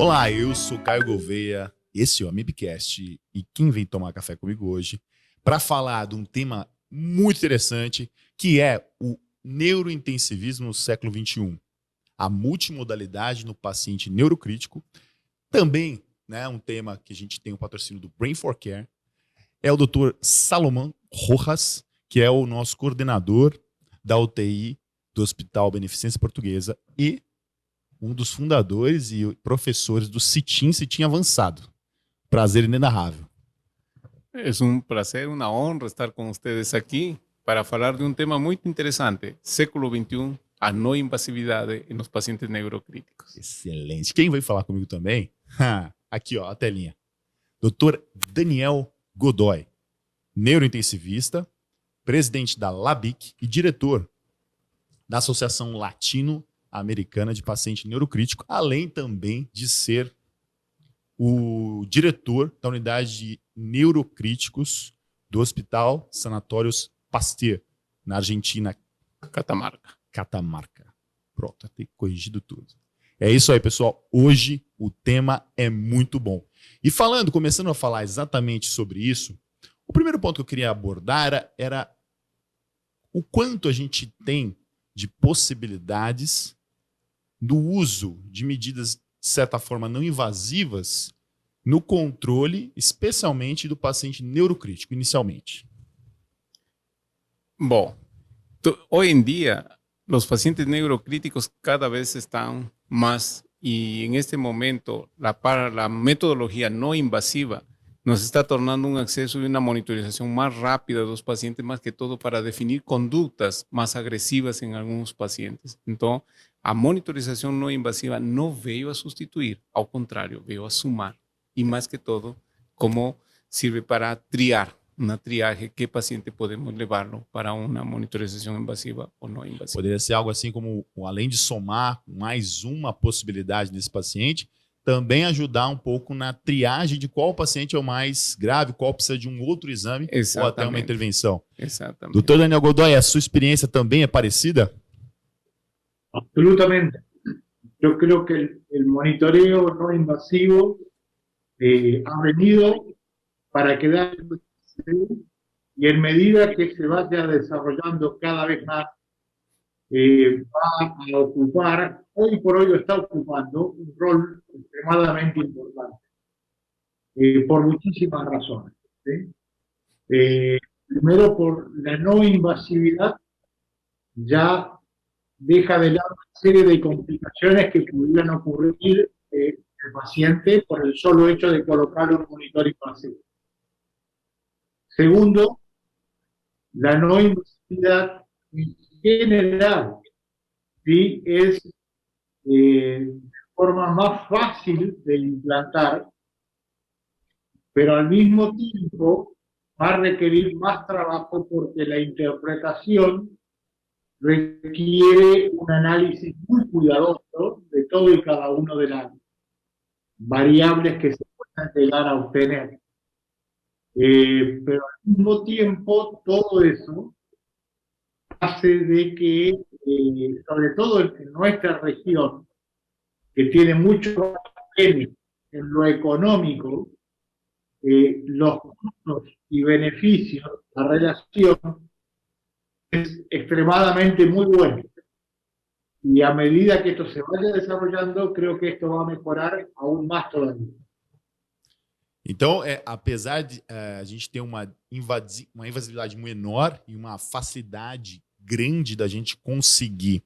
Olá, eu sou Caio Gouveia, esse é o Amibcast e quem vem tomar café comigo hoje para falar de um tema muito interessante que é o neurointensivismo no século XXI, a multimodalidade no paciente neurocrítico, também um tema que a gente tem o patrocínio do Brain for Care, é o Dr. Salomão Rojas, que é o nosso coordenador da UTI do Hospital Beneficência Portuguesa e um dos fundadores e professores do CITIM Avançado. Prazer inenarrável. É prazer, uma honra estar com vocês aqui para falar de um tema muito interessante, século XXI, a não invasividade nos pacientes neurocríticos. Excelente. Quem veio falar comigo também? Aqui, ó, a telinha. Dr. Daniel Godoy, neurointensivista, presidente da LABIC e diretor da Associação Latino-Americana de Paciente Neurocrítico, além também de ser o diretor da unidade de neurocríticos do Hospital Sanatórios Pasteur, na Argentina. Catamarca. Pronto, tem corrigido tudo. É isso aí, pessoal. Hoje o tema é muito bom. E começando a falar exatamente sobre isso, o primeiro ponto que eu queria abordar era o quanto a gente tem de possibilidades do uso de medidas, de certa forma, não invasivas no controle, especialmente do paciente neurocrítico, inicialmente. Bom, hoje em dia, os pacientes neurocríticos cada vez estão más y en este momento la metodología no invasiva nos está tornando un acceso y una monitorización más rápida de los pacientes, más que todo para definir conductas más agresivas en algunos pacientes. Entonces, a monitorización no invasiva no veio a sustituir, ao contrário, veio a sumar. Y más que todo, como sirve para triar, una triaje, qué paciente podemos llevarlo para una monitorización invasiva ou não invasiva. Poderia ser algo assim como, além de somar mais uma possibilidade nesse paciente, também ajudar um pouco na triagem de qual paciente é o mais grave, qual precisa de um outro exame ou até uma intervenção. Exatamente. Doutor Daniel Godoy, a sua experiência também é parecida? Absolutamente. Yo creo que el monitoreo no invasivo ha venido para quedarse, y en medida que se vaya desarrollando cada vez más, va a ocupar, hoy por hoy está ocupando un rol extremadamente importante, por muchísimas razones, ¿sí? Primero, por la no invasividad, ya deja de lado una serie de complicaciones que pudieran ocurrir el paciente por el solo hecho de colocar un monitor invasivo. Segundo, la no invasividad en general, ¿sí? Es de forma más fácil de implantar, pero al mismo tiempo va a requerir más trabajo porque la interpretación requiere un análisis muy cuidadoso de todo y cada una de las variables que se puedan llegar a obtener. Pero al mismo tiempo todo eso hace de que, sobre todo en nuestra región, que tiene mucho en lo económico, los costos y beneficios, la relación es extremadamente muy buena. Y a medida que esto se vaya desarrollando, creo que esto va a mejorar aún más todavía. Então, apesar de a gente ter uma invasividade menor e uma facilidade grande da gente conseguir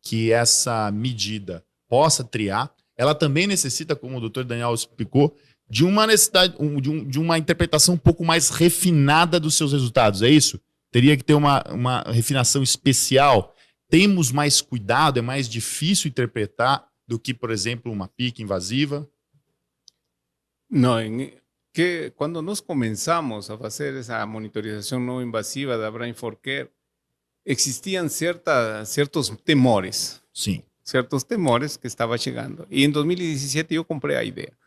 que essa medida possa triar, ela também necessita, como o Dr. Daniel explicou, de uma necessidade, de uma interpretação um pouco mais refinada dos seus resultados, é isso? Teria que ter uma refinação especial? Temos mais cuidado? É mais difícil interpretar do que, por exemplo, uma PIC invasiva? No, cuando nos comenzamos a hacer esa monitorización no invasiva de Brain for Care, existían ciertos temores. Sí. Ciertos temores que estaba llegando. Y en 2017 yo compré la idea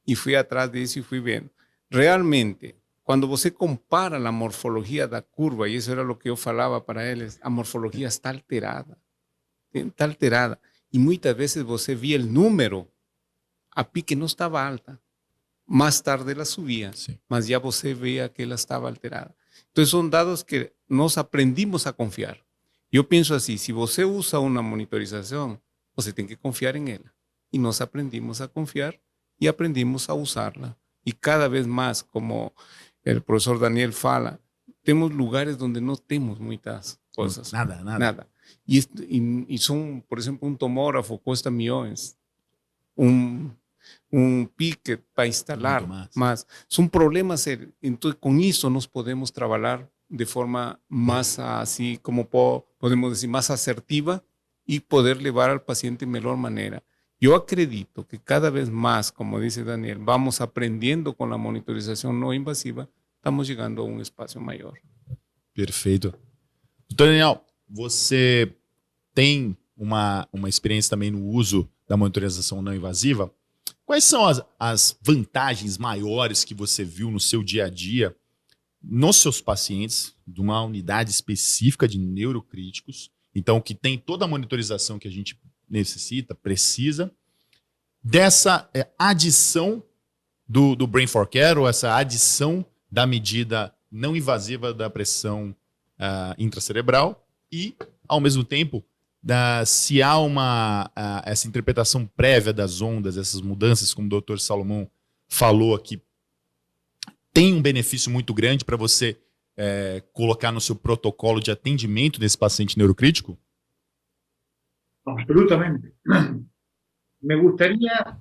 y fui atrás de eso y fui viendo. Realmente, cuando você compara la morfología de la curva, y eso era lo que yo falaba para ellos, la morfología está alterada. Está alterada. Y muchas veces você via el número a pique não estava alta. Mais tarde ela subia, Sim. mas já você via que ela estava alterada. Então, são dados que nós aprendimos a confiar. Eu penso assim, se você usa uma monitorização, você tem que confiar em ela. E nós aprendimos a confiar e aprendimos a usá-la. E cada vez mais, como o professor Daniel fala, temos lugares onde não temos muitas coisas. Nada. E são, por exemplo, um tomógrafo custa milhões. Um pique para instalar, mas são problemas sérios. Então, com isso, nós podemos trabalhar de forma mais, assim, como podemos dizer, mais assertiva e poder levar ao paciente de melhor maneira. Eu acredito que cada vez mais, como dice Daniel, vamos aprendendo com a monitorização não invasiva, estamos chegando a um espaço maior. Perfeito. Doutor Daniel, você tem uma experiência também no uso da monitorização não invasiva. Quais são as vantagens maiores que você viu no seu dia a dia, nos seus pacientes, de uma unidade específica de neurocríticos, então que tem toda a monitorização que a gente necessita, precisa, dessa adição do Brain for Care, ou essa adição da medida não invasiva da pressão intracerebral e, ao mesmo tempo, se há essa interpretação prévia das ondas, essas mudanças, como o Dr. Salomão falou aqui, tem um benefício muito grande para você colocar no seu protocolo de atendimento desse paciente neurocrítico? Absolutamente. Me gustaría,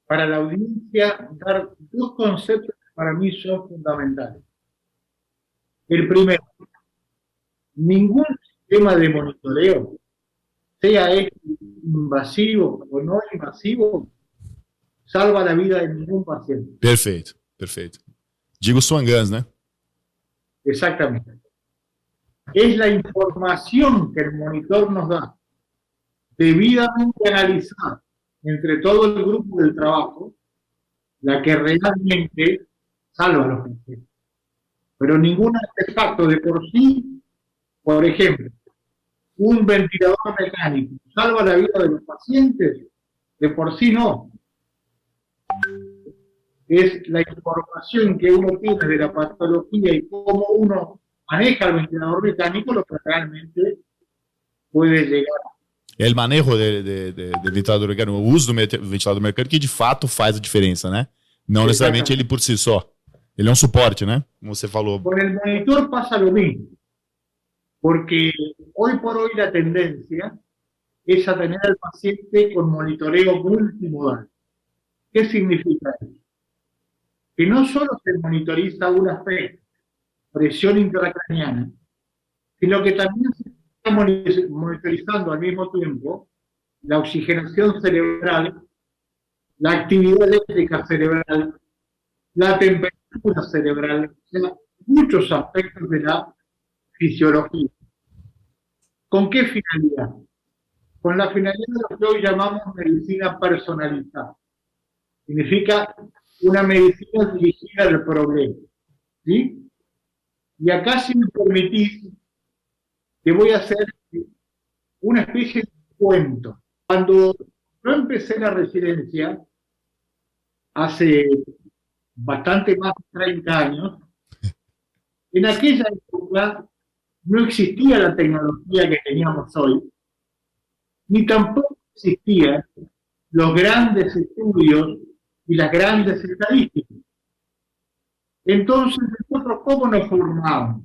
para la audiencia, dar dos conceptos que para mí son fundamentales. El primero, ningún sistema de monitoreo, sea este invasivo o no invasivo, salva la vida de ningún paciente. Perfeito, perfeito. Digo Swan-Ganz, né? Exactamente. Es la información que el monitor nos da, debidamente analizada entre todo el grupo del trabajo, la que realmente salva a los pacientes. Pero ningún artefacto de por sí, por ejemplo, un ventilador mecánico, ¿salva la vida de los pacientes? De por sí no. Es la información que uno tiene de la patología y cómo uno maneja el ventilador mecánico lo que realmente puede llegar. El manejo de ventilador mecânico, o uso do ventilador mecânico que de fato faz a diferença, né? Não necessariamente ele por si só. Ele é um suporte, né? Como você falou. Con el monitor pasa lo mismo, porque hoy por hoy la tendencia es a tener al paciente con monitoreo multimodal. ¿Qué significa eso? Que no solo se monitoriza un aspecto, presión intracraneana, sino que también se está monitorizando al mismo tiempo la oxigenación cerebral, la actividad eléctrica cerebral, la temperatura cerebral, o sea, muchos aspectos de la fisiología. ¿Con qué finalidad? Con la finalidad de lo que hoy llamamos medicina personalizada. Significa una medicina dirigida al problema. ¿Sí? Y acá, si me permitís, te voy a hacer una especie de cuento. Cuando yo empecé la residencia, hace bastante más de 30 años, en aquella época no existía la tecnología que teníamos hoy, ni tampoco existían los grandes estudios y las grandes estadísticas. Entonces, nosotros, ¿cómo nos formamos?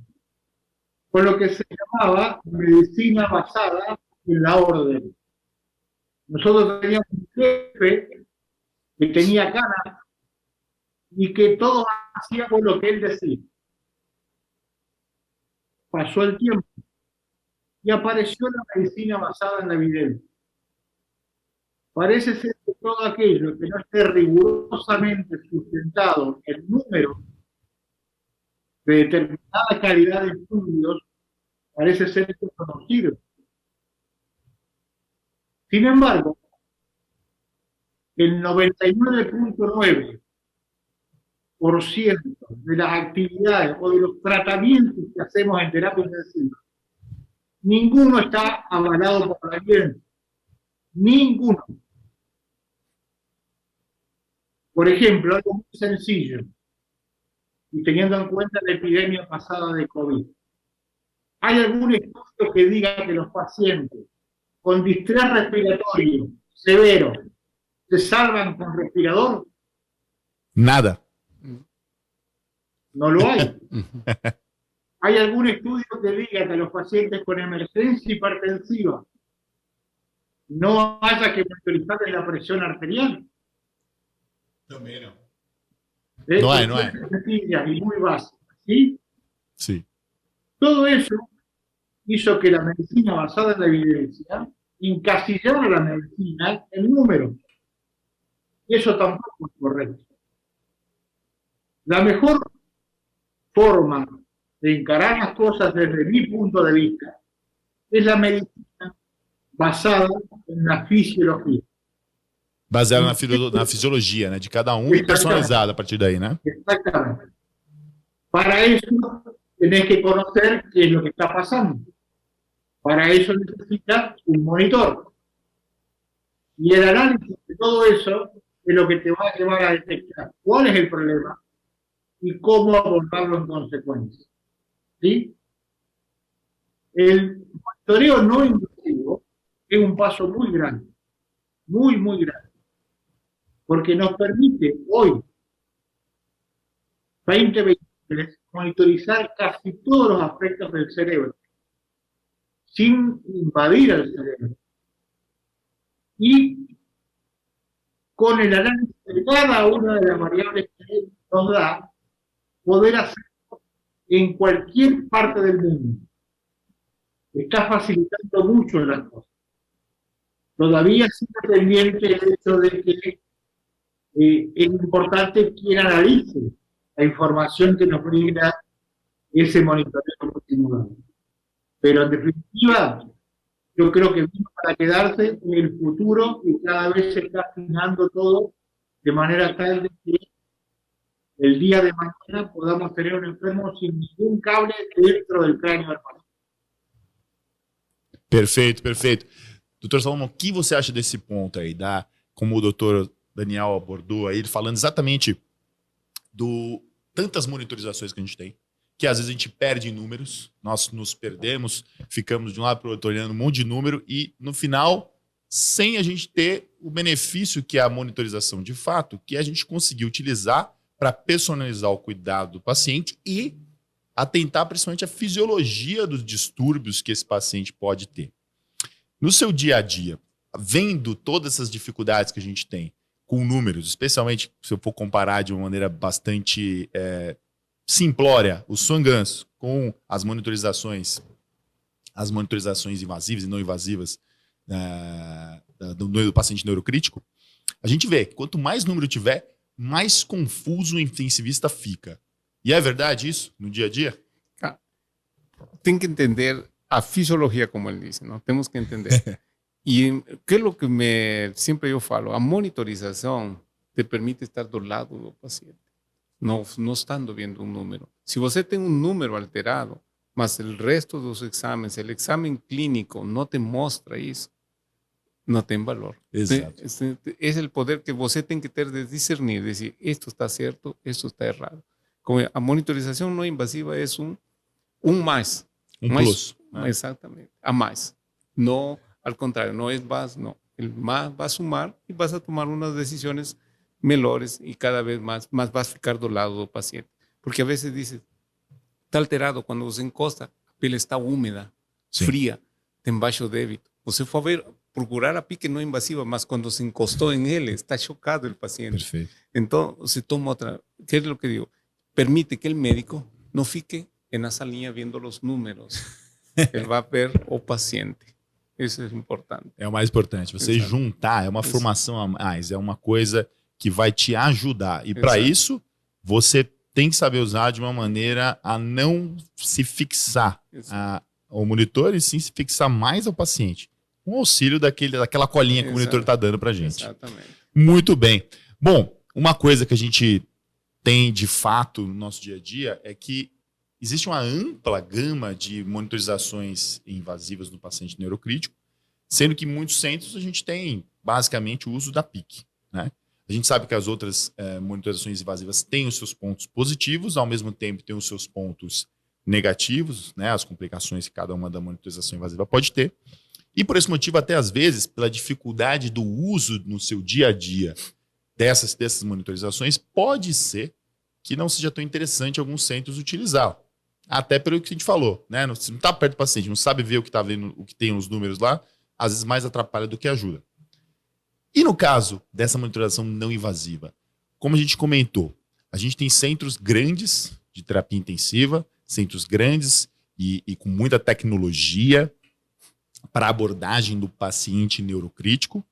Con lo que se llamaba medicina basada en la orden. Nosotros teníamos un jefe que tenía cara y que todos hacíamos lo que él decía. Pasó el tiempo y apareció la medicina basada en la evidencia. Parece ser que todo aquello que no esté rigurosamente sustentado en números de determinada calidad de estudios, parece ser que no sirve. Sin embargo, el 99.9% de las actividades o de los tratamientos que hacemos en terapia intensiva, ninguno está avalado por la evidencia. Ninguno. Por ejemplo, algo muy sencillo, y teniendo en cuenta la epidemia pasada de COVID. ¿Hay algún estudio que diga que los pacientes con distrés respiratorio severo se salvan con respirador? Nada. No lo hay. ¿Hay algún estudio que diga que los pacientes con emergencia hipertensiva no haya que monitorizarles la presión arterial? También no. No hay. Sencillas y muy básicas, ¿sí? Sí. Todo eso hizo que la medicina basada en la evidencia encasillara la medicina en números. Y eso tampoco es correcto. La mejor forma de encarar las cosas desde mi punto de vista es la medicina basada en la fisiología. Baseado na fisiologia, né? De cada um e personalizado a partir daí, né? Exactamente. Para eso tenés que conocer qué es lo que está pasando. Para eso necesitas un monitor. Y el análisis de todo eso es lo que te va a llevar a detectar cuál es el problema y cómo abordarlo en consecuencia. ¿Sí? El monitoreo no invasivo es un paso muy grande, muy, muy grande, porque nos permite hoy, 2023, monitorizar casi todos los aspectos del cerebro, sin invadir el cerebro. Y con el análisis de cada una de las variables que nos da, poder hacerlo en cualquier parte del mundo. Está facilitando mucho las cosas. Todavía sigue pendiente el hecho de que es importante quien analice la información que nos brinda ese monitoreo continuado. Pero en definitiva, yo creo que vino para quedarse en el futuro y cada vez se está afinando todo de manera tal de que el día de mañana podamos tener un enfermo sin ningún cable dentro del cráneo del paciente. Perfeito, perfeito. Doutor Salomão, o que você acha desse ponto aí? Como o doutor Daniel abordou aí, falando exatamente do tantas monitorizações que a gente tem, que às vezes a gente perde em números, nós nos perdemos, ficamos de um lado para o outro olhando um monte de número e no final, sem a gente ter o benefício que é a monitorização de fato, que a gente conseguir utilizar para personalizar o cuidado do paciente e atentar principalmente a fisiologia dos distúrbios que esse paciente pode ter. No seu dia a dia, vendo todas essas dificuldades que a gente tem com números, especialmente se eu for comparar de uma maneira bastante simplória o Swan-Ganz com as monitorizações invasivas e não invasivas do paciente neurocrítico, a gente vê que quanto mais número tiver, mais confuso o intensivista fica. E é verdade isso no dia a dia? Tem que entender a fisiologia, como ele disse, não? Temos que entender. E que é o que sempre eu falo, a monitorização te permite estar do lado do paciente, não estando vendo um número. Se você tem um número alterado, mas o resto dos exames, o exame clínico não te mostra isso, não tem valor. Exato. É o poder que você tem que ter de discernir, dizer, isto está certo, isto está errado. Como a monitorização não invasiva é um mais. Plus. Exatamente, a mais. Não, al contrário, não é más, não. El más va a sumar e vas a tomar umas decisões melhores e cada vez mais vas a ficar do lado do paciente. Porque a vezes dices, está alterado, quando você encosta, a pele está úmida, Sim. fria, tem baixo débito. Você foi ver, procurar a pique não invasiva, mas quando se encostou em ele, está chocado o paciente. Perfeito. Então, se toma outra. Que é o que digo? Permite que o médico não fique na salinha vendo os números. Ele vai ver o paciente. Isso é importante. É o mais importante. Você Exato. juntar, é uma Exato. formação a mais, é uma coisa que vai te ajudar. E para isso, você tem que saber usar de uma maneira a não se fixar ao monitor e sim se fixar mais ao paciente. Com o auxílio daquela colinha que o monitor está dando para a gente. Exatamente. Muito bem. Bom, uma coisa que a gente tem de fato no nosso dia a dia é que existe uma ampla gama de monitorizações invasivas no paciente neurocrítico, sendo que em muitos centros a gente tem basicamente o uso da PIC, né? A gente sabe que as outras monitorizações invasivas têm os seus pontos positivos, ao mesmo tempo têm os seus pontos negativos, né, as complicações que cada uma da monitorização invasiva pode ter. E por esse motivo, até às vezes, pela dificuldade do uso no seu dia a dia dessas monitorizações, pode ser que não seja tão interessante alguns centros utilizar. Até pelo que a gente falou, né? Você não está perto do paciente, não sabe ver o que está vendo, o que tem nos números lá, às vezes mais atrapalha do que ajuda. E no caso dessa monitorização não invasiva, como a gente comentou, a gente tem centros grandes de terapia intensiva, centros grandes e com muita tecnologia para abordagem do paciente neurocrítico.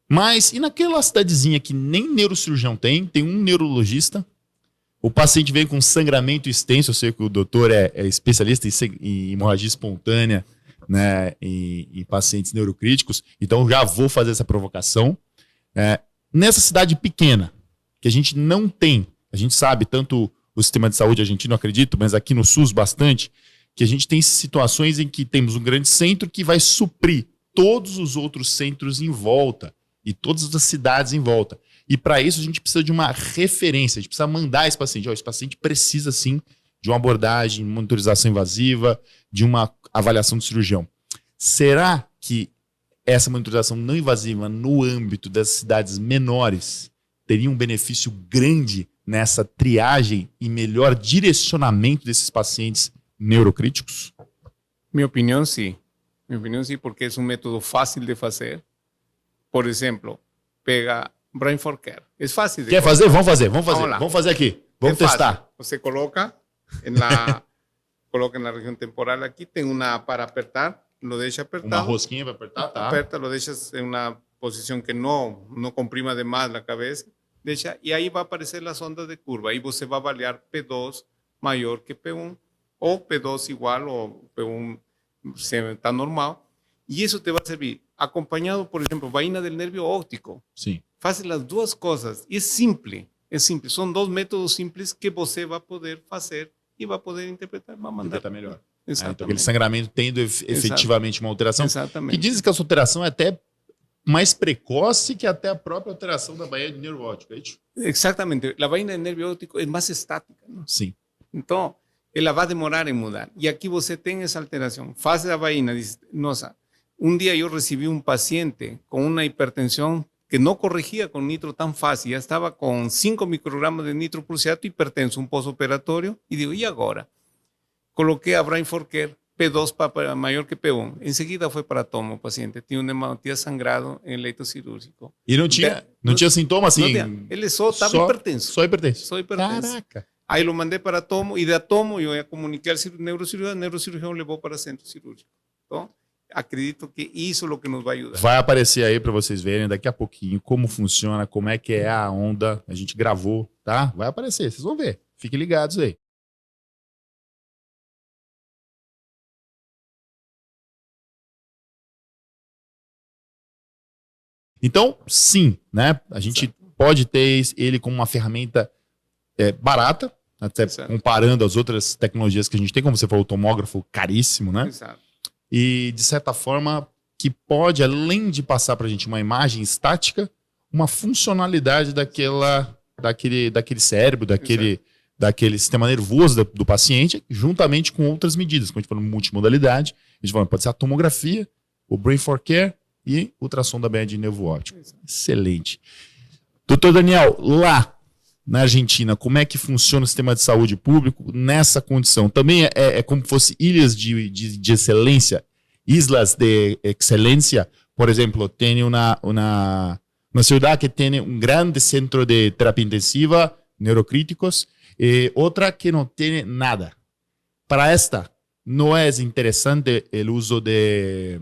Mas, e naquela cidadezinha que nem neurocirurgião tem um neurologista, o paciente vem com sangramento extenso, eu sei que o doutor é especialista em hemorragia espontânea, né, em pacientes neurocríticos, então já vou fazer essa provocação. Nessa cidade pequena, que a gente não tem, a gente sabe, tanto o sistema de saúde argentino, acredito, mas aqui no SUS bastante, que a gente tem situações em que temos um grande centro que vai suprir todos os outros centros em volta e todas as cidades em volta. E para isso a gente precisa de uma referência, a gente precisa mandar esse paciente. Esse paciente precisa sim de uma abordagem, monitorização invasiva, de uma avaliação do cirurgião. Será que essa monitorização não invasiva no âmbito das cidades menores teria um benefício grande nessa triagem e melhor direcionamento desses pacientes neurocríticos? Minha opinião, sim. Minha opinião, sim, porque é um método fácil de fazer. Por exemplo, pega Brain for Care. É fácil de Quer fazer? Vamos fazer. Lá. Vamos fazer aqui. Vamos testar. Fácil. Você coloca na região temporal aqui, tem uma para apertar, lo deixa apertado. Uma rosquinha para apertar, tá? Aperta, lo deixas em uma posição que não comprima demais a cabeça, deixa, e aí vai aparecer as ondas de curva. Aí você vai avaliar P2 maior que P1, ou P2 igual, ou P1 está normal. E isso te vai servir acompanhado, por exemplo, vaina del nervio óptico. Sim. Faz as duas coisas. E é simples. É simples. São dois métodos simples que você vai poder fazer e vai poder interpretar, vai mandar. Interpretar melhor. Exatamente. Então, aquele sangramento tendo efetivamente uma alteração. Exatamente. Que dizem que essa alteração é até mais precoce que até a própria alteração da baía de nervo óptico, é isso? Exatamente. A vaina del nervio óptico é mais estática. Não? Sim. Então, ela vai demorar em mudar. E aqui você tem essa alteração. Faz a vaina, diz, nossa, um dia eu recebi um paciente com uma hipertensão que não corrigia com nitro tão fácil, já estava com 5 microgramas de nitro por ciato, hipertenso, um pós-operatório, e digo, e agora? Coloquei a Brain for Care, P2 para maior que P1. Em seguida foi para tomo o paciente, tinha uma hematotia sangrado em leito cirúrgico. E não tinha sintoma assim? Ele só estava hipertenso. Só hipertenso. Só hipertenso. Caraca. Aí lo mandei para tomo, e da tomo eu ia comunicar ao neurocirurgião, o neurocirurgião levou para centro cirúrgico. Então, acredito que isso é o que nos vai ajudar. Vai aparecer aí para vocês verem daqui a pouquinho como funciona, como é que é a onda. A gente gravou, tá? Vai aparecer, vocês vão ver. Fiquem ligados aí. Então, sim, né? A gente pode ter ele como uma ferramenta barata, até comparando as outras tecnologias que a gente tem, como você falou, o tomógrafo caríssimo, né? Exato. E, de certa forma, que pode, além de passar para a gente uma imagem estática, uma funcionalidade daquele cérebro, daquele sistema nervoso do paciente, juntamente com outras medidas. Como a gente falou, multimodalidade, a gente falou, pode ser a tomografia, o Brain for Care e ultrassom da baía de nervo óptico. Excelente. Doutor Daniel, lá na Argentina, como é que funciona o sistema de saúde público nessa condição? Também é como se fosse ilhas de excelência, islas de excelência. Por exemplo, tem uma cidade que tem um grande centro de terapia intensiva, neurocríticos, e outra que não tem nada. Para esta, não é interessante o uso de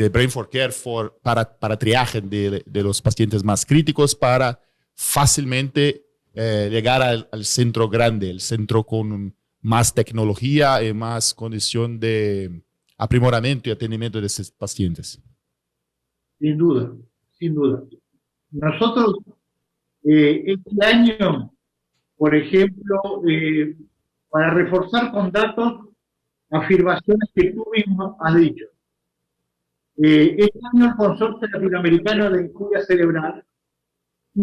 Brain for Care para triagem de los pacientes más críticos, para facilmente llegar al centro grande, el centro con más tecnología y más condición de aprimoramento y atendimiento de esos pacientes. Sin duda, sin duda. Nosotros este año, por ejemplo, para reforzar con datos afirmaciones que tú mismo has dicho, este año el Consorcio Latinoamericano de Injuria Cerebral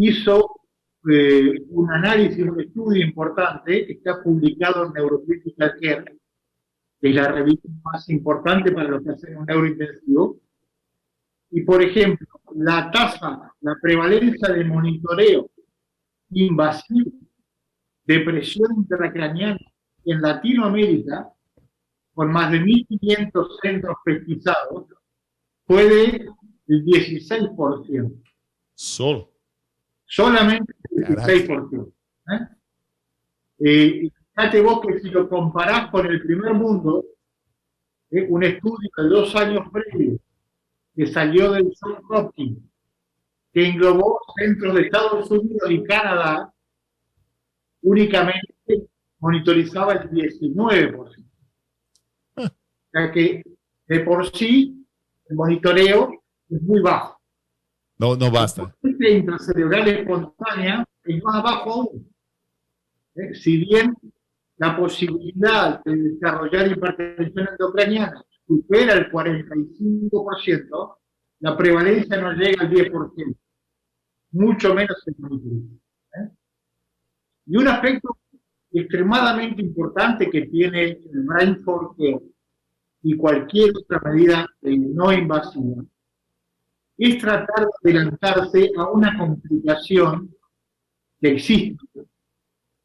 hizo un análisis, un estudio importante que está publicado en Neurocritical Care, que es la revista más importante para los que hacen un neurointensivo. Y, por ejemplo, la prevalencia de monitoreo invasivo de presión intracraneal en Latinoamérica, con más de 1.500 centros pesquisados, fue del 16%. Solo. Solamente el 16%. Fíjate vos que si lo comparás con el primer mundo, un estudio de 2 años previos que salió del Johns Hopkins, que englobó centros de Estados Unidos y Canadá, únicamente monitorizaba el 19%. O sea que de por sí el monitoreo es muy bajo. No basta. La intracerebral espontánea es más bajo aún. Si bien la posibilidad de desarrollar hipertensión endocraniana supera el 45%, la prevalencia no llega al 10%, mucho menos el monitoreo. Y un aspecto extremadamente importante que tiene el Brain for Care y cualquier otra medida no invasiva es tratar de adelantarse a una complicación que existe,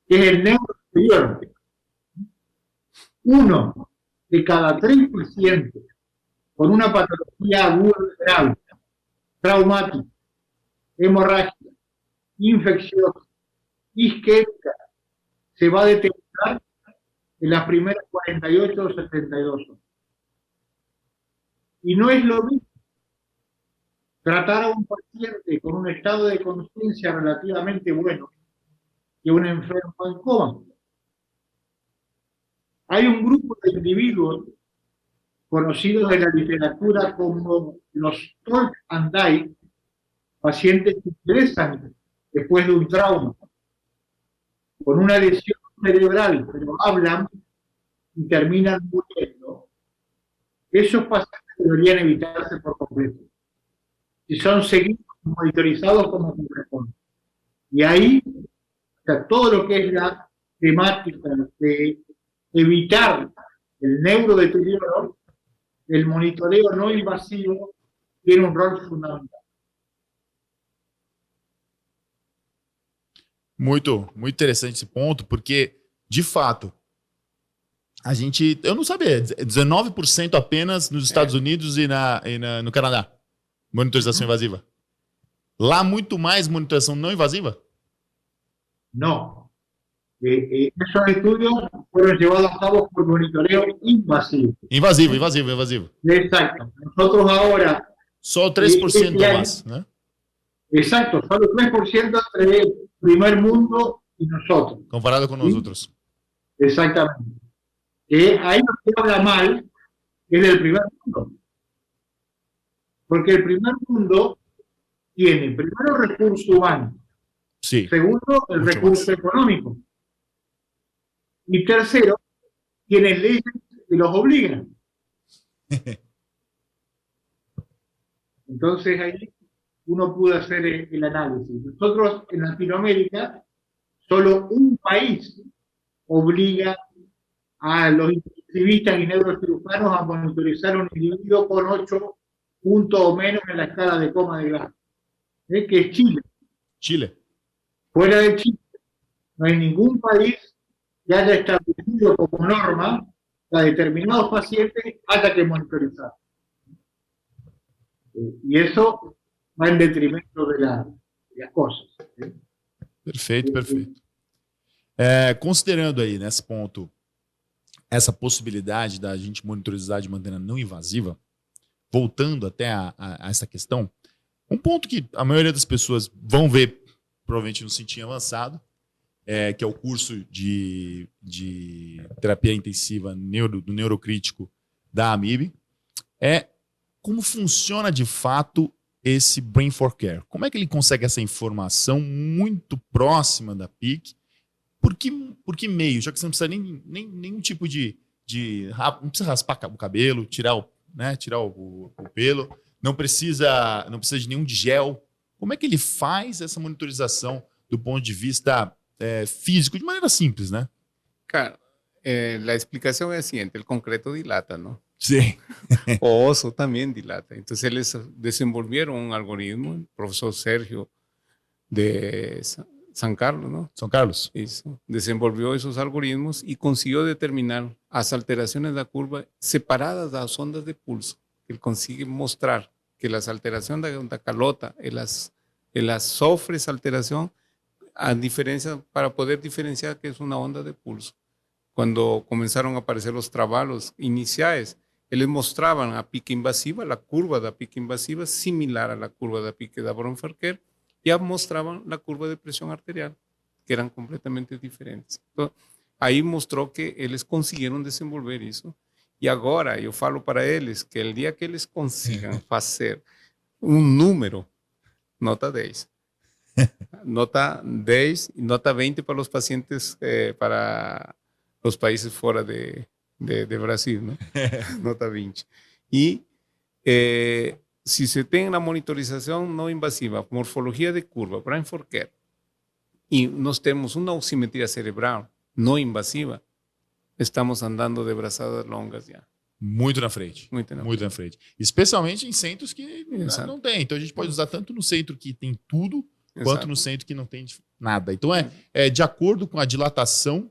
que es el neurodeterioro. 1 de cada 3 pacientes con una patología aguda grave, traumática, hemorrágica, infecciosa, isquémica, se va a detectar en las primeras 48 o 72 horas. Y no es lo mismo tratar a un paciente con un estado de conciencia relativamente bueno que un enfermo en coma. Hay un grupo de individuos conocidos en la literatura como los talk and die, pacientes que ingresan después de un trauma, con una lesión cerebral, pero hablan y terminan muriendo. Esos pacientes deberían evitarse por completo, si son seguidos y monitorizados como corresponde. Y ahí está todo lo que es la temática de evitar el neurodeterioro, el monitoreo no invasivo tiene un rol fundamental. Muito interessante esse ponto, porque, de fato, eu não sabia, 19% apenas nos Estados Unidos e no Canadá, monitorização invasiva. Lá, muito mais monitorização não invasiva? No. Esos estudios fueron llevados a cabo por monitoreo invasivo. Invasivo. Exacto. Nosotros ahora... Só 3% más, ¿no? Exacto, solo 3% entre el primer mundo y nosotros. Comparado con nosotros. Exactamente. Ahí no se habla mal, es del primer mundo. Porque el primer mundo tiene, primero, recurso humano. Sí. Segundo, el recurso económico. Y tercero, tiene leyes que los obligan. Entonces ahí uno pudo hacer el análisis. Nosotros en Latinoamérica, solo un país obliga a los intensivistas y neurocirujanos a monitorizar a un individuo con 8 puntos o menos en la escala de coma de grado, que es Chile. Chile. Fuera de Chile, no hay ningún país que haya establecido como norma que a determinados pacientes haya que monitorizar. Y eso va en detrimento de las cosas. Perfeito. Considerando aí, nesse ponto, essa possibilidade da gente monitorizar de maneira não invasiva, voltando até a essa questão, um ponto que a maioria das pessoas vão ver, provavelmente no Cintinho Avançado, que é o curso de terapia intensiva do neurocrítico da AMIB, é como funciona de fato esse Brain for Care. Como é que ele consegue essa informação muito próxima da PIC? Por que meio? Já que você não precisa nenhum tipo não precisa raspar o cabelo, tirar o pelo, não precisa de nenhum gel. Como é que ele faz essa monitorização do ponto de vista físico, de maneira simples, né? Claro, la explicación es la siguiente, el concreto dilata, ¿no? Sim. O oso también dilata. Entonces ellos desenvolvieron un algoritmo, el profesor Sergio de San Carlos, ¿no? São Carlos. Eso, desenvolvió esos algoritmos y consiguió determinar las alteraciones de la curva separadas de las ondas de pulso. Él consigue mostrar que las alteraciones de la calota, las sofre esa alteración a diferencia, para poder diferenciar que es una onda de pulso. Cuando comenzaron a aparecer los trabalos iniciales, les mostraban a pique invasiva, la curva de pique invasiva similar a la curva de pique de Bronferker, ya mostraban la curva de presión arterial, que eran completamente diferentes. Entonces, ahí mostró que ellos consiguieron desenvolver eso. Y ahora yo falo para ellos que el día que ellos consigan hacer un número, nota 10, nota 10 y nota 20 para los pacientes, para los países fuera de Brasil, ¿no? Nota 20. Y si se tiene una monitorización no invasiva, morfología de curva, Brian Forquer, y nos tenemos una oximetría cerebral no invasiva, estamos andando de braçadas longas já. Muito na frente. Muito na Muito na frente. Especialmente em centros que Exato. não tem. Então a gente pode usar tanto no centro que tem tudo, Exato. quanto no centro que não tem nada. Então é de acordo com a dilatação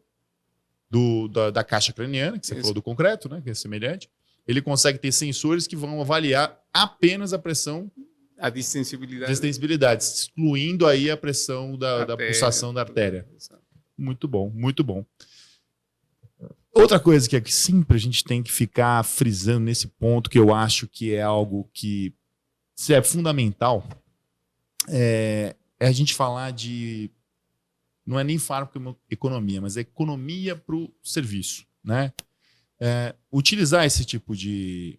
da caixa craniana, que você Isso. falou do concreto, né, que é semelhante, ele consegue ter sensores que vão avaliar apenas a pressão A distensibilidade. de extensibilidade, excluindo aí a pressão da Artéria. pulsação da artéria. Exato. Muito bom, muito bom. Outra coisa que sempre a gente tem que ficar frisando nesse ponto, que eu acho que é algo que é fundamental, é a gente falar de... Não é nem farmacoeconomia, mas é economia para o serviço, né? Utilizar esse tipo de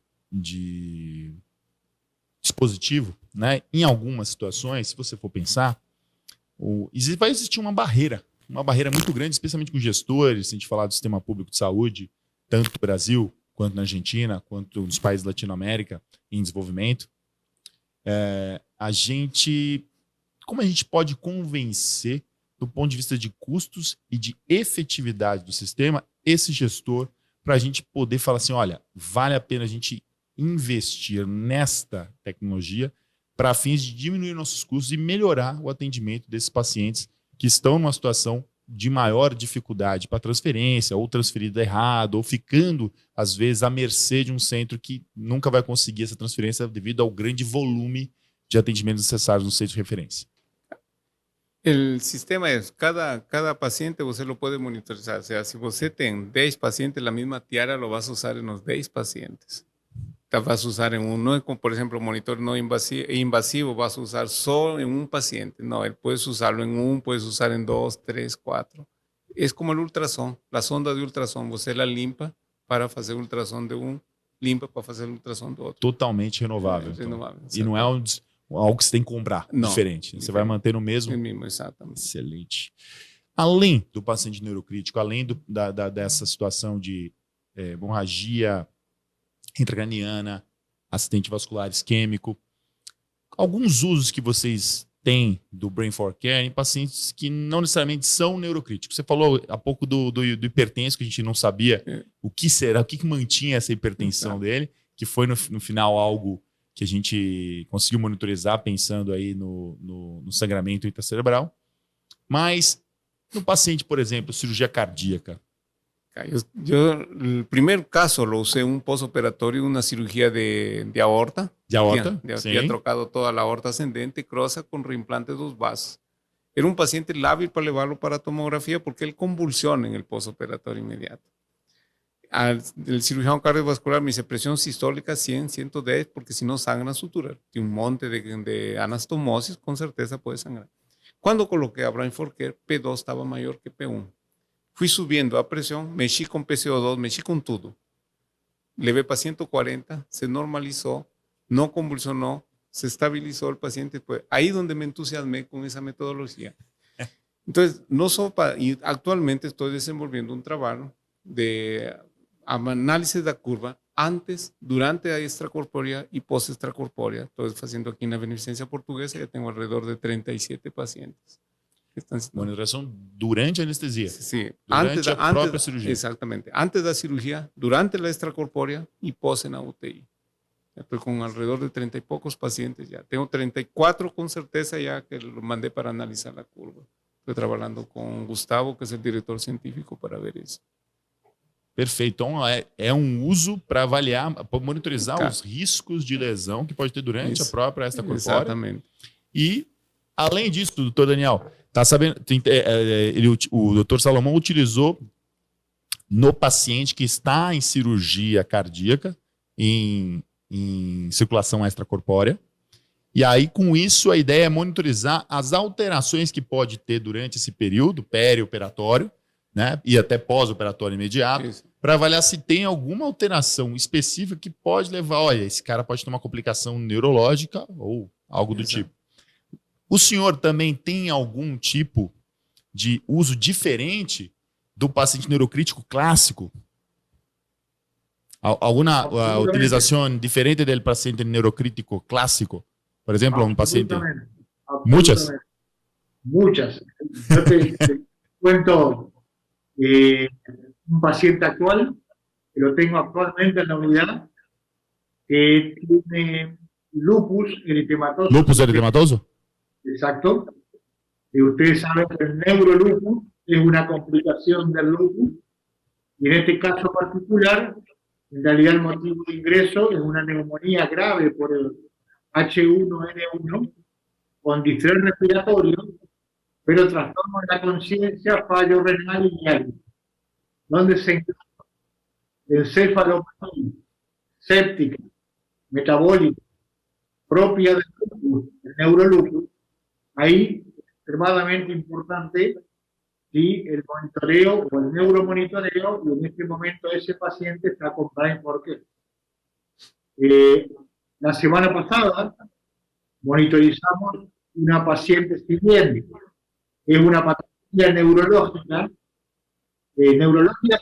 dispositivo, né? Em algumas situações, se você for pensar, vai existir uma barreira muito grande, especialmente com gestores, se a gente falar do sistema público de saúde, tanto no Brasil, quanto na Argentina, quanto nos países da Latinoamérica em desenvolvimento. Como a gente pode convencer, do ponto de vista de custos e de efetividade do sistema, esse gestor, para a gente poder falar assim, olha, vale a pena a gente investir nesta tecnologia para fins de diminuir nossos custos e melhorar o atendimento desses pacientes que estão numa situação de maior dificuldade para transferência, ou transferido errado, ou ficando, às vezes, à mercê de um centro que nunca vai conseguir essa transferência devido ao grande volume de atendimentos necessários no centro de referência. El sistema es, cada paciente você lo puede monitorizar. O sea, si você tem 10 pacientes, la misma tiara lo vas a usar en los 10 pacientes. Te vas a usar en uno, como por ejemplo, monitor no invasivo, vas a usar solo en un paciente. No, él puedes usarlo en uno, puedes usar en 2, 3, 4. Es como el ultrassom, la sonda de ultrassom. Você la limpa para fazer ultrassom de um, limpa para fazer ultrassom do outro. Totalmente renovável. É renovável, então. E não é algo que você tem que comprar, não, diferente. Você vai manter no mesmo. Exatamente. Excelente. Além do paciente neurocrítico, além dessa situação de hemorragia intracraniana, acidente vascular isquêmico, alguns usos que vocês têm do Brain for Care em pacientes que não necessariamente são neurocríticos. Você falou há pouco do hipertenso, que a gente não sabia o que será, o que mantinha essa hipertensão dele, que foi no final algo que a gente conseguiu monitorizar pensando aí no sangramento intracerebral. Mas no paciente, por exemplo, cirurgia cardíaca. El primer caso lo usé en un postoperatorio, una cirugía de aorta. De aorta, había trocado toda la aorta ascendente, crosa con reimplante de 2 vasos. Era un paciente lábil para llevarlo para tomografía porque él convulsiona en el postoperatorio inmediato. El cirujano cardiovascular me dice presión sistólica 100, 110, porque si no sangra sutural. Tiene un monte de anastomosis, con certeza puede sangrar. Cuando coloqué a Brain for Care, P2 estaba mayor que P1. Fui subiendo a presión, mexí con PCO2, mexí con todo. Levé para 140, se normalizó, no convulsionó, se estabilizó el paciente. Pues ahí donde me entusiasmé con esa metodología. Entonces, y actualmente estoy desenvolviendo un trabajo de análisis de la curva antes, durante a extracorpórea y post-extracorpórea. Estoy haciendo aquí en la Beneficencia Portuguesa, ya tengo alrededor de 37 pacientes. Que están siendo... Monitorização durante a anestesia. Sí, Durante a própria cirurgia. Exactamente. Antes de la cirugía, durante la extracorpórea y post en la UTI. Estoy con alrededor de 30 y pocos pacientes ya. Tengo 34 con certeza ya que lo mandé para analizar la curva. Estoy trabajando con Gustavo, que es el director científico, para ver isso. Perfeito. Então, é um uso para avaliar, para monitorizar Cara, os riscos de lesão que pode ter durante isso. a própria extracorpórea. Exatamente. E, além disso, doutor Daniel, tá sabendo, o doutor Salomão utilizou no paciente que está em cirurgia cardíaca, em circulação extracorpórea. E aí, com isso, a ideia é monitorizar as alterações que pode ter durante esse período perioperatório, né, e até pós-operatório imediato, para avaliar se tem alguma alteração específica que pode levar, olha, esse cara pode ter uma complicação neurológica ou algo do tipo. O senhor também tem algum tipo de uso diferente do paciente neurocrítico clássico? Alguma utilização diferente do paciente neurocrítico clássico? Por exemplo, um paciente... Muchas. Muchas. Yo te cuento un paciente actual, que lo tengo actualmente en la unidad, que tiene lupus eritematoso. Lupus eritematoso? Exacto. Y ustedes saben que el neurolupus es una complicación del lupus, y en este caso particular, en realidad el motivo de ingreso es una neumonía grave por el H1N1 con distrés respiratorio, pero trastorno de la conciencia, fallo renal y diálisis, donde se encuentra encefalopatía séptica, metabólica, propia del lupus, el neurolupus. Ahí es extremadamente importante el monitoreo o el neuromonitoreo, y en este momento ese paciente está con Brain for Care. La semana pasada monitorizamos una paciente siguiente. Es una patología neurológica,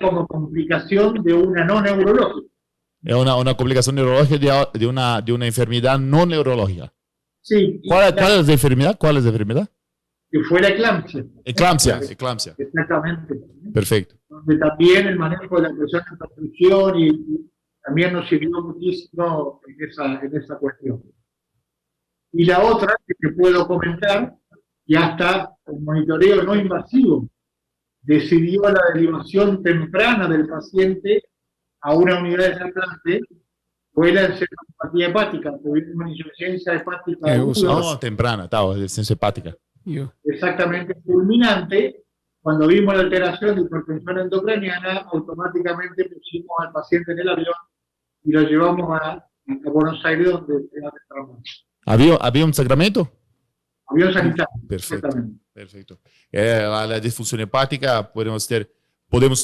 como complicación de una no neurológica. É uma complicação neurológica de uma enfermidade não neurológica. Sí. ¿Cuál es la enfermedad? ¿Cuál es la enfermedad? Que fue la eclampsia. Eclampsia. Exactamente. Perfecto. Donde también el manejo de la presión de perfusión y también nos sirvió muchísimo en esa cuestión. Y la otra que te puedo comentar, y hasta el monitoreo no invasivo decidió la derivación temprana del paciente a una unidad de trasplante, fue la encefalopatía hepática, tuvimos una insuficiencia hepática temprana, insuficiencia hepática. Exactamente, fulminante. Cuando vimos la alteración de hipertensión endocraniana, automáticamente pusimos al paciente en el avión y lo llevamos a Buenos Aires, donde se hace el trasplante. ¿Había un sangramento? Avión sanitario. Perfeito. A disfunção hepática podemos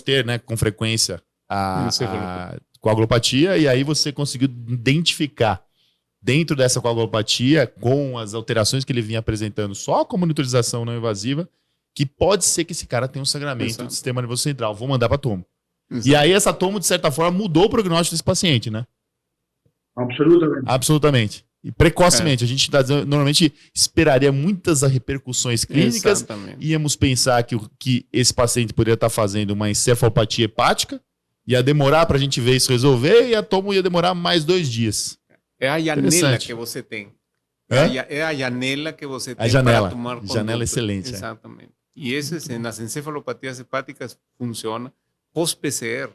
ter, né, com frequência a coagulopatia, e aí você conseguiu identificar dentro dessa coagulopatia, com as alterações que ele vinha apresentando só com monitorização não invasiva, que pode ser que esse cara tenha um sangramento do sistema nervoso central. Vou mandar para tomo. E aí essa tomo, de certa forma, mudou o prognóstico desse paciente, né? Absolutamente. E precocemente. A gente normalmente esperaria muitas repercussões clínicas. Exatamente. Íamos pensar que esse paciente poderia estar fazendo uma encefalopatia hepática, ia demorar para a gente ver isso resolver, e a tomo ia demorar mais 2 dias. É a janela que você tem. É a janela que você tem para tomar conduta. Janela excelente. Exatamente. E esse, nas encefalopatias hepáticas, funciona pós-PCR,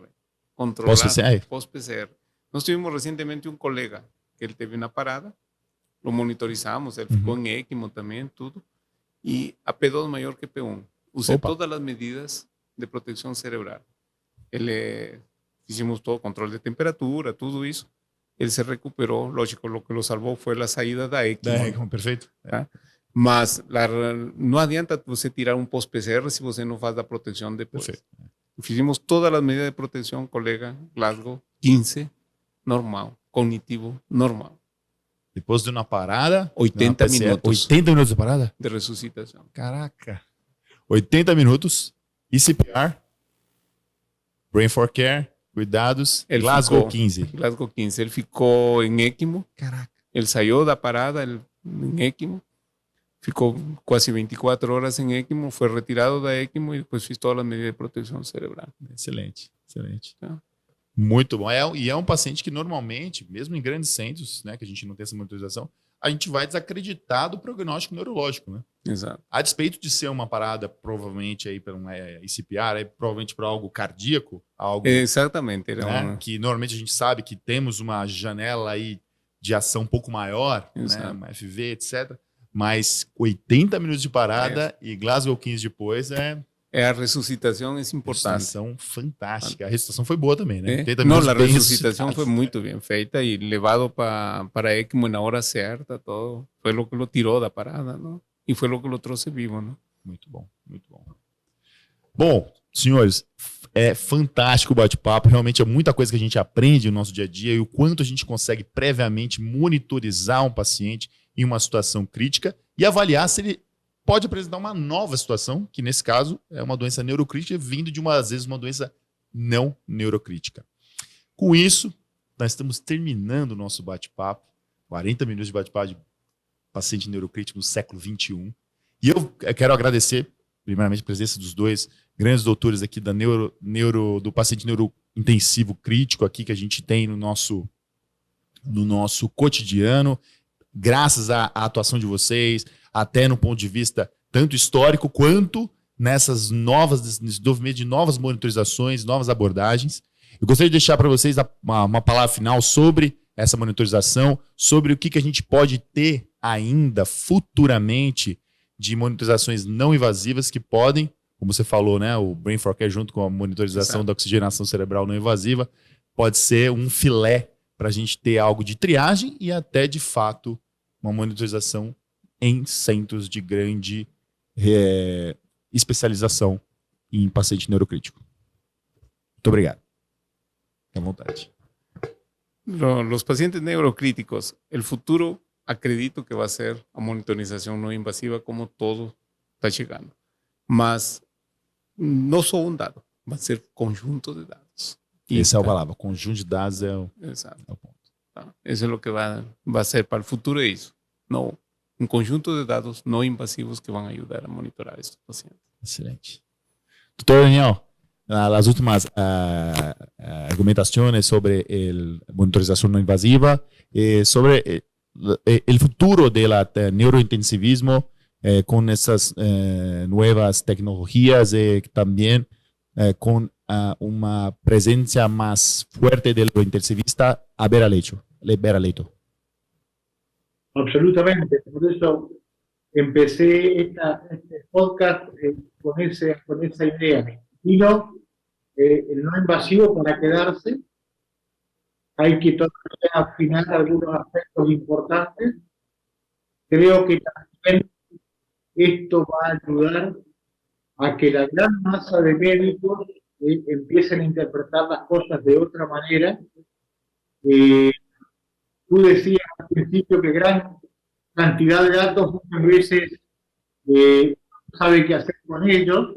controlado. Pós-PCR. Nós tivemos recentemente um colega que ele teve uma parada, lo monitorizamos, ele ficou em ECMO também, tudo, e a P2 maior que P1. Usei todas as medidas de proteção cerebral. Hicimos todo, controle de temperatura, tudo isso. Ele se recuperou, lógico, lo que lo salvou foi a saída da ECMO. Da ECMO, perfeito. Tá? Mas não adianta você tirar um pós-PCR se você não faz a proteção depois. Perfeito. Fizemos todas as medidas de proteção, colega, Glasgow, 15, normal, cognitivo, normal. Depois de uma parada... 80 minutos. 80 minutos de parada? De ressuscitação. Caraca. 80 minutos, e CPR, Brain for Care, cuidados. Ele Glasgow ficou- 15. Glasgow 15. Ele ficou em ECMO. Caraca. Ele saiu da parada em ECMO. Ficou quase 24 horas em ECMO. Foi retirado da ECMO e depois fez todas as medidas de proteção cerebral. Excelente, excelente. Tá. Muito bom. E é um paciente que normalmente, mesmo em grandes centros, né, que a gente não tem essa monitorização, a gente vai desacreditar do prognóstico neurológico, né? Exato. A despeito de ser uma parada, provavelmente, aí para um ICPR, aí, provavelmente para algo cardíaco, algo Exatamente. Era né, que normalmente a gente sabe que temos uma janela aí de ação um pouco maior, né, Exato. uma FV, etc. Mas 80 minutos de parada e Glasgow 15 depois a ressuscitação é importante. ressuscitação fantástica. A ressuscitação foi boa também, né? ¿Eh? 80 No, minutos la bem resucitación ressuscitados. fue muy bien feita y levado para ECMO en la hora cierta, todo. Fue lo que lo tiró da parada, ¿no? Y fue lo que lo trouxe vivo, ¿no? Muito bom, muito bom. Bom, senhores, é fantástico o bate-papo. Realmente é muita coisa que a gente aprende no nosso dia a dia e o quanto a gente consegue previamente monitorizar um paciente em uma situação crítica e avaliar se ele pode apresentar uma nova situação, que nesse caso é uma doença neurocrítica vindo de às vezes, uma doença não neurocrítica. Com isso, nós estamos terminando o nosso bate-papo, 40 minutos de bate-papo de paciente neurocrítico no século XXI. E eu quero agradecer, primeiramente, a presença dos dois grandes doutores aqui da do paciente neurointensivo crítico aqui que a gente tem no nosso cotidiano, graças à atuação de vocês, até no ponto de vista tanto histórico quanto nesse desenvolvimento de novas monitorizações, novas abordagens. Eu gostaria de deixar para vocês uma palavra final sobre essa monitorização, sobre o que a gente pode ter ainda futuramente de monitorizações não invasivas que podem, como você falou, né, o Brain for Care junto com a monitorização Exato. da oxigenação cerebral não invasiva, pode ser um filé para a gente ter algo de triagem e até, de fato, uma monitorização em centros de grande especialização em paciente neurocrítico. Muito obrigado. Fique à vontade. Los pacientes neurocríticos, el futuro acredito que va a ser a monitorización no invasiva como todo está llegando. Mas no só un dado, va a ser conjunto de dados. Essa é a palavra. Conjunto de dados é o Exacto. ponto. Tá? Eso es lo que va a ser para el futuro de eso. No, un conjunto de dados no invasivos que van a ayudar a monitorar estos pacientes. Excelente. Doutor Daniel, las últimas argumentaciones sobre monitorización no invasiva, sobre el futuro de la neurointensivismo con estas nuevas tecnologías, también con una presencia más fuerte del intensivista a Beraleito. Absolutamente. Por eso empecé este podcast con esa idea. Vino el no invasivo para quedarse. Hay que todavía afinar algunos aspectos importantes. Creo que también esto va a ayudar a que la gran masa de médicos empiecen a interpretar las cosas de otra manera. Tú decías al principio que gran cantidad de datos muchas veces no sabe qué hacer con ellos.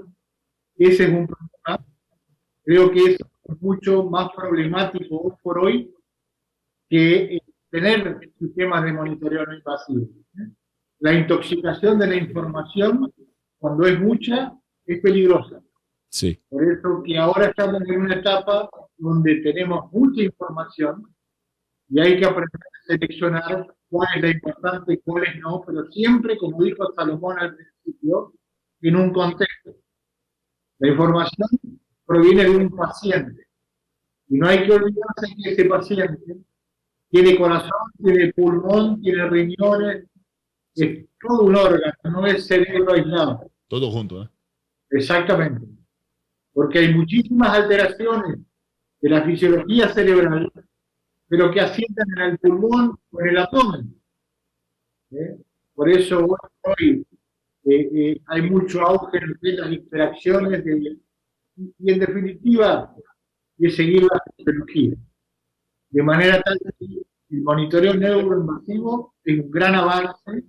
Ese es un problema. Creo que es mucho más problemático hoy por hoy que tener sistemas de monitoreo no invasivo. La intoxicación de la información, cuando es mucha, es peligrosa. Sí. Por eso que ahora estamos en una etapa donde tenemos mucha información y hay que aprender a seleccionar cuál es la importante y cuál es no, pero siempre, como dijo Salomón al principio, en un contexto. La información proviene de un paciente y no hay que olvidarse que ese paciente tiene corazón, tiene pulmón, tiene riñones, es todo un órgano, no es cerebro aislado. Todo junto, ¿eh? Exactamente. Porque hay muchísimas alteraciones de la fisiología cerebral, pero que asientan en el pulmón o en el abdomen. Por eso hoy hay mucho auge en las interacciones y en definitiva de seguir la fisiología. De manera tal que el monitoreo neuroinvasivo es un gran avance.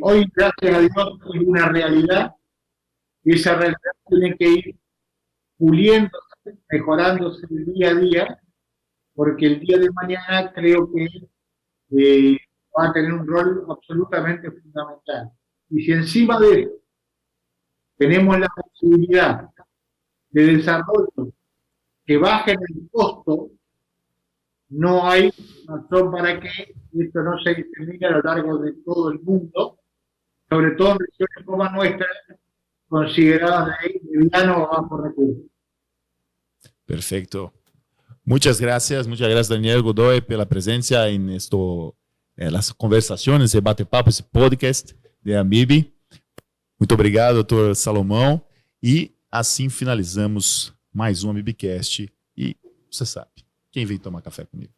Hoy, gracias a Dios, es una realidad y esa realidad tiene que ir puliéndose mejorándose día a día, porque el día de mañana creo que va a tener un rol absolutamente fundamental. Y si encima de eso tenemos la posibilidad de desarrollo que bajen el costo, no hay razón para que esto no se disemine a lo largo de todo el mundo, sobre todo en regiones como nuestra, consideradas de mediano o bajo recursos. Perfecto. Muchas gracias Daniel Godoy pela presença em las conversações, esse bate-papo, esse podcast de Amib. Muito obrigado, doutor Salomão. E assim finalizamos mais um Amibcast. E você sabe, quem vem tomar café comigo?